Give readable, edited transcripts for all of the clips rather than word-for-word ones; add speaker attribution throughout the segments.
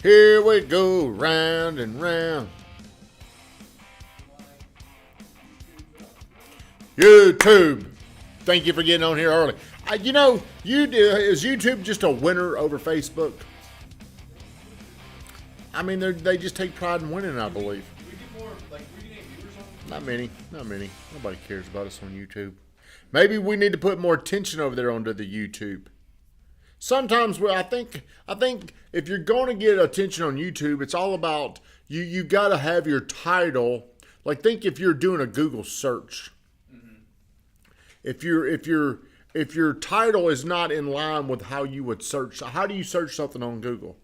Speaker 1: Here we go, round and round. YouTube. Thank you for getting on here early. Is YouTube just a winner over Facebook? I mean, they just take pride in winning, I believe.
Speaker 2: Do we get more, we get viewers on?
Speaker 1: Not many. Nobody cares about us on YouTube. Maybe we need to put more attention over there onto the YouTube. Sometimes I think if you're going to get attention on YouTube, it's all about you got to have your title. Like, think if you're doing a Google search. Mm-hmm. If your title is not in line with how you would search, how do you search something on Google?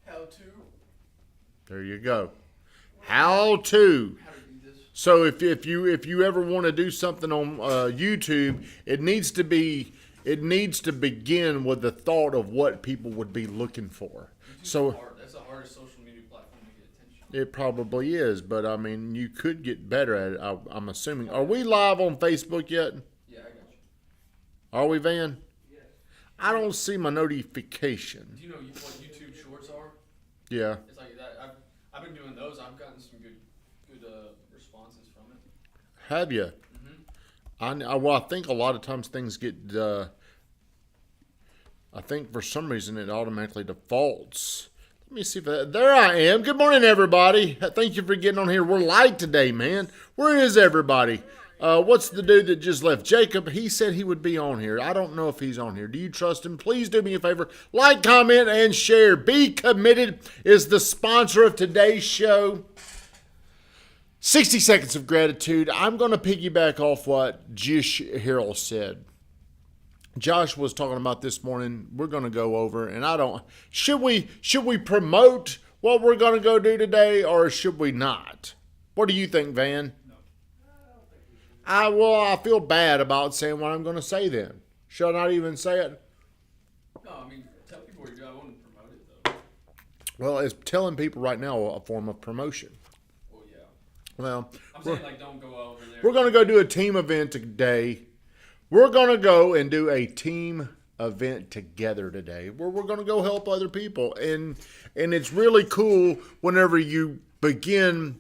Speaker 2: How to.
Speaker 1: There you go. How to. So if you ever want to do something on YouTube, it needs to begin with the thought of what people would be looking for. So
Speaker 2: that's the hardest social media platform to get attention.
Speaker 1: It probably is, but I mean, you could get better at it. I'm assuming. Are we live on Facebook yet?
Speaker 2: Yeah, I got you.
Speaker 1: Are we, Van?
Speaker 2: Yes.
Speaker 1: I don't see my notification.
Speaker 2: Do you know what YouTube Shorts are?
Speaker 1: Yeah.
Speaker 2: It's like that. I've been doing those. I've gotten some good responses from it.
Speaker 1: Have you?
Speaker 2: Mm-hmm.
Speaker 1: I think a lot of times things get. I think for some reason it automatically defaults. Let me see if there I am. Good morning, everybody. Thank you for getting on here. We're live today, man. Where is everybody? What's the dude that just left? Jacob. He said he would be on here. I don't know if he's on here. Do you trust him? Please do me a favor. Like, comment, and share. Be Committed is the sponsor of today's show. 60 seconds of gratitude. I'm going to piggyback off what Jish Harrell said. Josh was talking about this morning. We're going to go over, and should we promote what we're going to go do today, or should we not? What do you think, Van?
Speaker 2: No. I don't think we should.
Speaker 1: I feel bad about saying what I'm going to say then. Should I not even say it?
Speaker 2: No, I mean, tell people what you're doing. I wouldn't promote it, though.
Speaker 1: Well, it's telling people right now a form of promotion.
Speaker 2: Well, yeah.
Speaker 1: Well,
Speaker 2: I'm saying, don't go over there.
Speaker 1: We're going to go do a team event today. We're going to go and do a team event together today where we're going to go help other people. And it's really cool whenever you begin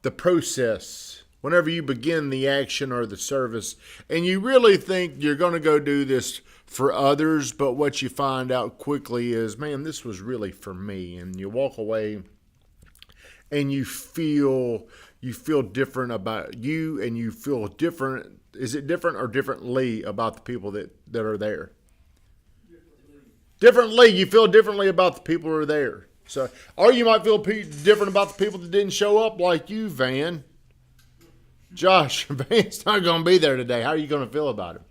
Speaker 1: the process, whenever you begin the action or the service, and you really think you're going to go do this for others, but what you find out quickly is, man, this was really for me. And you walk away and you feel different about you, and you feel different. Is it different or differently about the people that are there? Differently. You feel differently about the people who are there. So, or you might feel different about the people that didn't show up, like you, Van. Josh, Van's not going to be there today. How are you going to feel about it?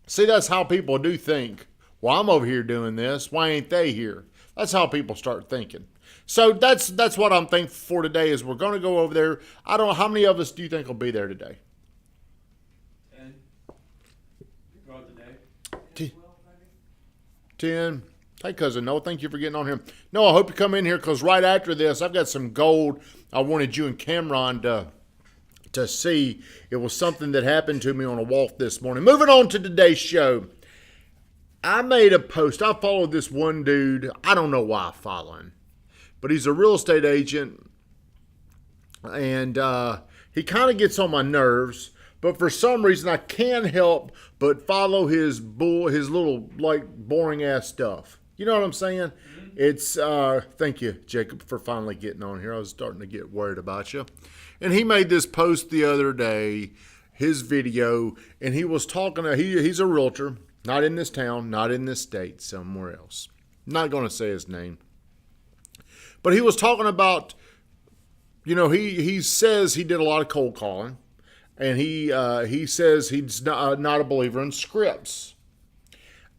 Speaker 1: See, that's how people do think. Well, I'm over here doing this. Why ain't they here? That's how people start thinking. So that's what I'm thankful for today is we're going to go over there. I don't know, how many of us do you think will be there today?
Speaker 2: 10. Throughout the day.
Speaker 1: 10. Hey, cousin Noah, thank you for getting on here. No, I hope you come in here because right after this, I've got some gold I wanted you and Cameron to see. It was something that happened to me on a walk this morning. Moving on to today's show. I made a post. I followed this one dude. I don't know why I follow him. But he's a real estate agent, and he kind of gets on my nerves. But for some reason, I can't help but follow his little boring ass stuff. You know what I'm saying? Mm-hmm. It's thank you, Jacob, for finally getting on here. I was starting to get worried about you. And he made this post the other day, his video, and he was talking. He's a realtor, not in this town, not in this state, somewhere else. Not going to say his name. But he was talking about, he says he did a lot of cold calling, and he says he's not a believer in scripts.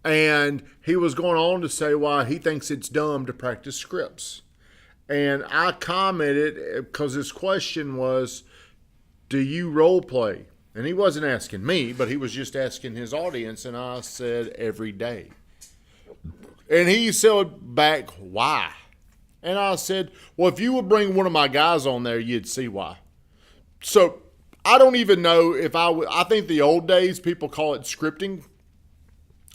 Speaker 1: And he was going on to say why he thinks it's dumb to practice scripts. And I commented because his question was, do you role play? And he wasn't asking me, but he was just asking his audience, and I said every day. And he said back, why? And I said, well, if you would bring one of my guys on there, you'd see why. So I don't even know if I think the old days, people call it scripting.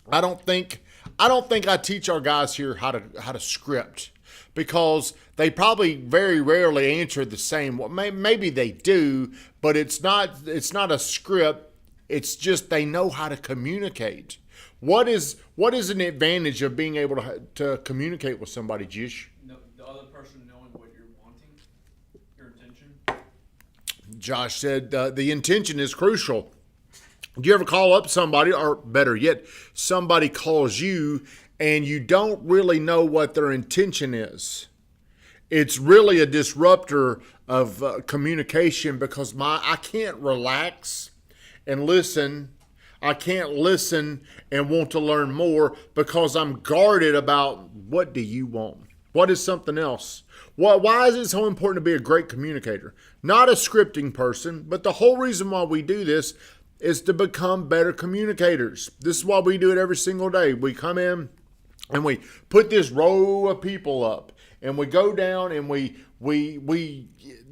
Speaker 1: I don't think I don't think I teach our guys here how to script, because they probably very rarely answer the same. Well, maybe they do, but it's not a script. It's just they know how to communicate. What is an advantage of being able to communicate with somebody, Jish?
Speaker 2: No, the other person knowing what you're wanting, your intention.
Speaker 1: Josh said the intention is crucial. Do you ever call up somebody, or better yet, somebody calls you and you don't really know what their intention is? It's really a disruptor of communication, because I can't relax and listen. I can't listen and want to learn more, because I'm guarded about, what do you want? What is something else? Why is it so important to be a great communicator? Not a scripting person, but the whole reason why we do this is to become better communicators. This is why we do it every single day. We come in and we put this row of people up, and we go down, and we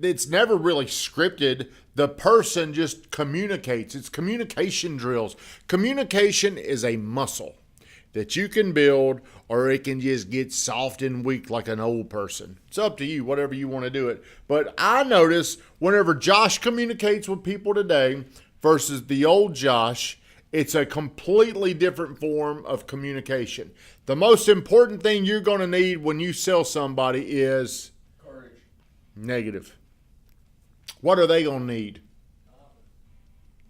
Speaker 1: it's never really scripted. The person just communicates. It's communication drills. Communication is a muscle that you can build, or it can just get soft and weak like an old person. It's up to you, whatever you want to do it. But I notice whenever Josh communicates with people today versus the old Josh, it's a completely different form of communication. The most important thing you're going to need when you sell somebody is
Speaker 2: Courage.
Speaker 1: negative. What are they going to need?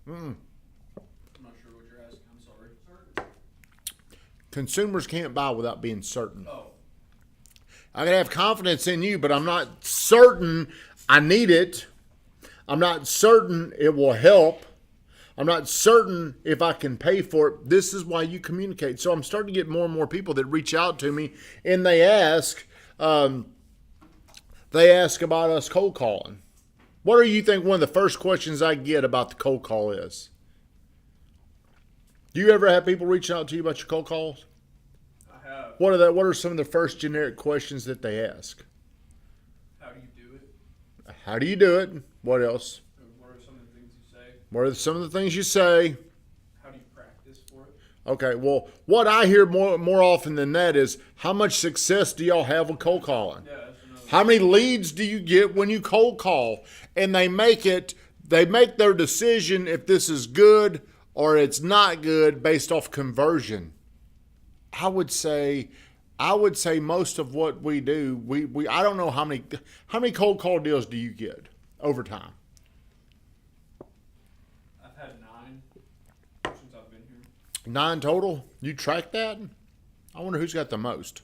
Speaker 2: I'm not sure what you're asking. I'm sorry.
Speaker 1: Consumers can't buy without being certain.
Speaker 2: Oh.
Speaker 1: I can have confidence in you, but I'm not certain I need it. I'm not certain it will help. I'm not certain if I can pay for it. This is why you communicate. So I'm starting to get more and more people that reach out to me, and they ask about us cold calling. What do you think one of the first questions I get about the cold call is? Do you ever have people reach out to you about your cold calls?
Speaker 2: I have.
Speaker 1: What are some of the first generic questions that they ask?
Speaker 2: How do you do it?
Speaker 1: How do you do it? What else?
Speaker 2: What are some of the things you say?
Speaker 1: What are some of the things you say?
Speaker 2: How do you practice for it?
Speaker 1: Okay, well, what I hear more often than that is, how much success do y'all have with cold calling?
Speaker 2: Yeah, that's another.
Speaker 1: How many leads do you get when you cold call? And they make their decision if this is good or it's not good based off conversion. I would say most of what we do, I don't know how many cold call deals do you get over time?
Speaker 2: I've had 9 since I've been here.
Speaker 1: 9 total? You track that? I wonder who's got the most.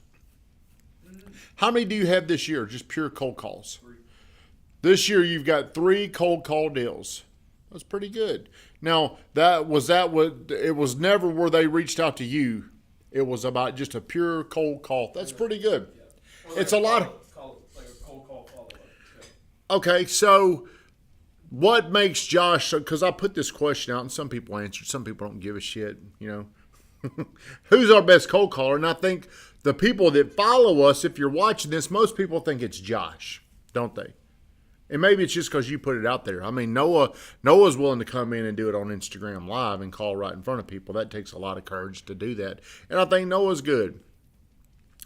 Speaker 1: How many do you have this year? Just pure cold calls.
Speaker 2: 3.
Speaker 1: This year you've got 3 cold call deals. That's pretty good. Now, it was never where they reached out to you. It was about just a pure cold call. That's pretty good.
Speaker 2: Yeah.
Speaker 1: It's a lot of...
Speaker 2: Like a cold call follow-up. Yeah.
Speaker 1: Okay, so what makes Josh... Because I put this question out, and some people answered. Some people don't give a shit, you know. Who's our best cold caller? And I think the people that follow us, if you're watching this, most people think it's Josh, don't they? And maybe it's just because you put it out there. I mean, Noah's willing to come in and do it on Instagram Live and call right in front of people. That takes a lot of courage to do that. And I think Noah's good.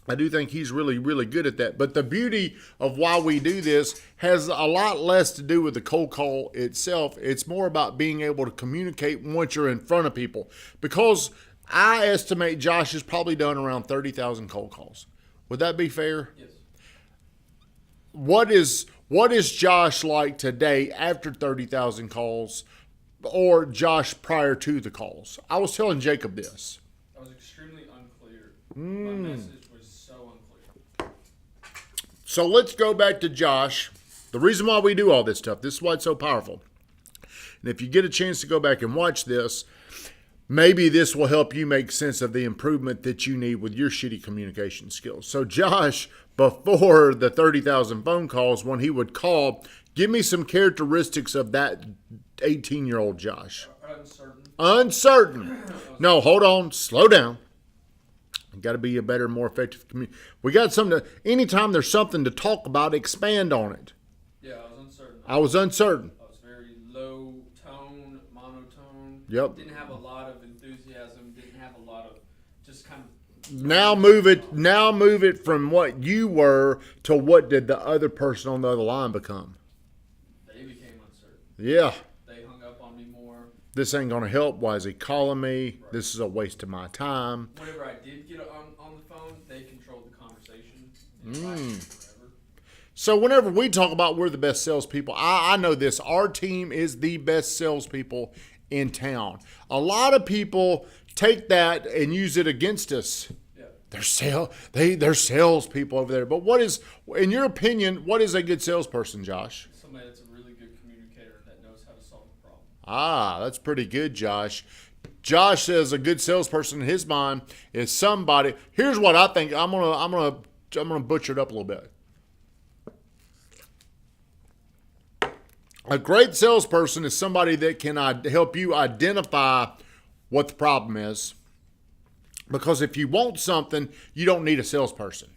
Speaker 1: I do think he's really, really good at that. But the beauty of why we do this has a lot less to do with the cold call itself. It's more about being able to communicate once you're in front of people. Because I estimate Josh has probably done around 30,000 cold calls. Would that be fair?
Speaker 2: Yes.
Speaker 1: What is Josh like today after 30,000 calls, or Josh prior to the calls? I was telling Jacob this.
Speaker 2: I was extremely unclear. My message was so unclear.
Speaker 1: So let's go back to Josh. The reason why we do all this stuff, this is why it's so powerful. And if you get a chance to go back and watch this, maybe this will help you make sense of the improvement that you need with your shitty communication skills. So Josh, before the 30,000 phone calls, when he would call, give me some characteristics of that 18-year-old Josh. Uncertain. No, hold on. Slow down. You got to be a better, more effective communicator. We got something to, anytime there's something to talk about, expand on it.
Speaker 2: Yeah, I was uncertain.
Speaker 1: I was uncertain.
Speaker 2: I was very low tone, monotone.
Speaker 1: Yep.
Speaker 2: Didn't have a lot of enthusiasm. Didn't have a lot of just kind of
Speaker 1: Now move it. Now move it from what you were to what did the other person on the other line become?
Speaker 2: They became uncertain.
Speaker 1: Yeah.
Speaker 2: They hung up on me more.
Speaker 1: This ain't gonna help. Why is he calling me?
Speaker 2: Right.
Speaker 1: This is a waste of my time.
Speaker 2: Whenever I did get on the phone, they controlled the conversation. And it lasted forever.
Speaker 1: So whenever we talk about we're the best salespeople, I know this. Our team is the best salespeople in town. A lot of people take that and use it against us.
Speaker 2: Yeah.
Speaker 1: They're salespeople over there. But what is, in your opinion, what is a good salesperson, Josh?
Speaker 2: Somebody that's a really good communicator that knows how to solve a problem.
Speaker 1: Ah, that's pretty good, Josh. Josh says a good salesperson in his mind is somebody. Here's what I think. I'm gonna butcher it up a little bit. A great salesperson is somebody that can help you identify what the problem is. Because if you want something, you don't need a salesperson.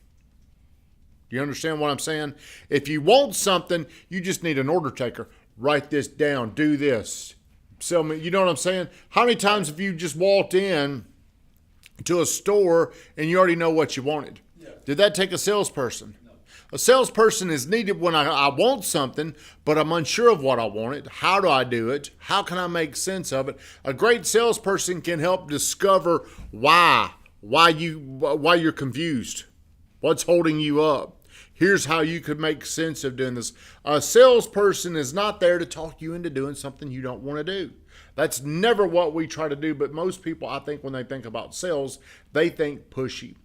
Speaker 1: Do you understand what I'm saying? If you want something, you just need an order taker. Write this down. Do this. Sell me. You know what I'm saying? How many times have you just walked in to a store and you already know what you wanted?
Speaker 2: Yeah.
Speaker 1: Did that take a salesperson?
Speaker 2: No.
Speaker 1: A salesperson is needed when I want something, but I'm unsure of what I wanted. How do I do it? How can I make sense of it? A great salesperson can help discover why you're confused. What's holding you up? Here's how you could make sense of doing this. A salesperson is not there to talk you into doing something you don't want to do. That's never what we try to do, but most people, I think, when they think about sales, they think pushy.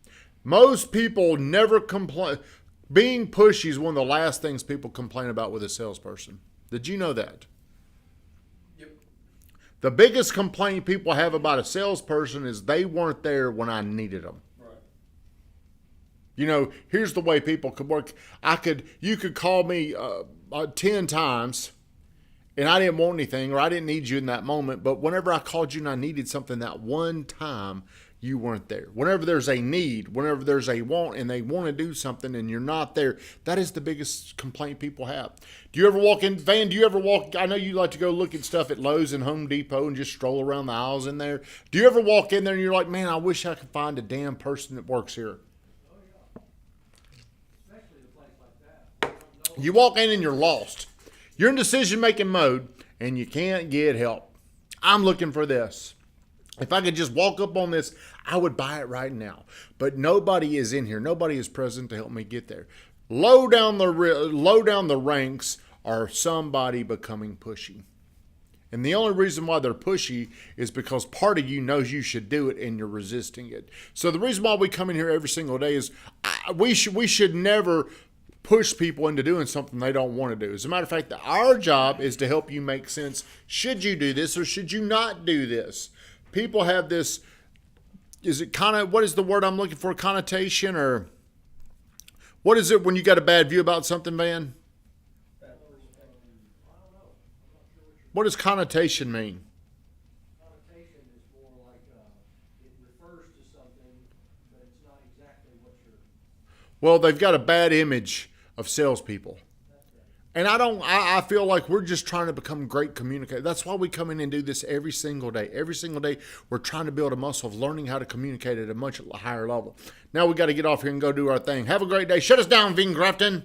Speaker 1: Most people never complain. Being pushy is one of the last things people complain about with a salesperson. Did you know that?
Speaker 2: Yep.
Speaker 1: The biggest complaint people have about a salesperson is they weren't there when I needed them.
Speaker 2: Right.
Speaker 1: You know, here's the way people could work. You could call me 10 times and I didn't want anything or I didn't need you in that moment. But whenever I called you and I needed something that one time, you weren't there. Whenever there's a need, whenever there's a want and they want to do something and you're not there, that is the biggest complaint people have. Do you ever walk in, Van, I know you like to go look at stuff at Lowe's and Home Depot and just stroll around the aisles in there. Do you ever walk in there and you're like, man, I wish I could find a damn person that works here? You walk in and you're lost. You're in decision-making mode and you can't get help. I'm looking for this. If I could just walk up on this, I would buy it right now. But nobody is in here. Nobody is present to help me get there. Low down the ranks are somebody becoming pushy. And the only reason why they're pushy is because part of you knows you should do it and you're resisting it. So the reason why we come in here every single day is we should never push people into doing something they don't want to do. As a matter of fact, our job is to help you make sense. Should you do this or should you not do this? People have this, what is the word I'm looking for? Connotation, or what is it when you got a bad view about something, Van? What does connotation mean?
Speaker 3: Connotation is more like it refers to something, but it's not exactly what you're.
Speaker 1: Well, they've got a bad image of salespeople. And I feel like we're just trying to become great communicators. That's why we come in and do this every single day. Every single day, we're trying to build a muscle of learning how to communicate at a much higher level. Now we got to get off here and go do our thing. Have a great day. Shut us down, Veen Grafton.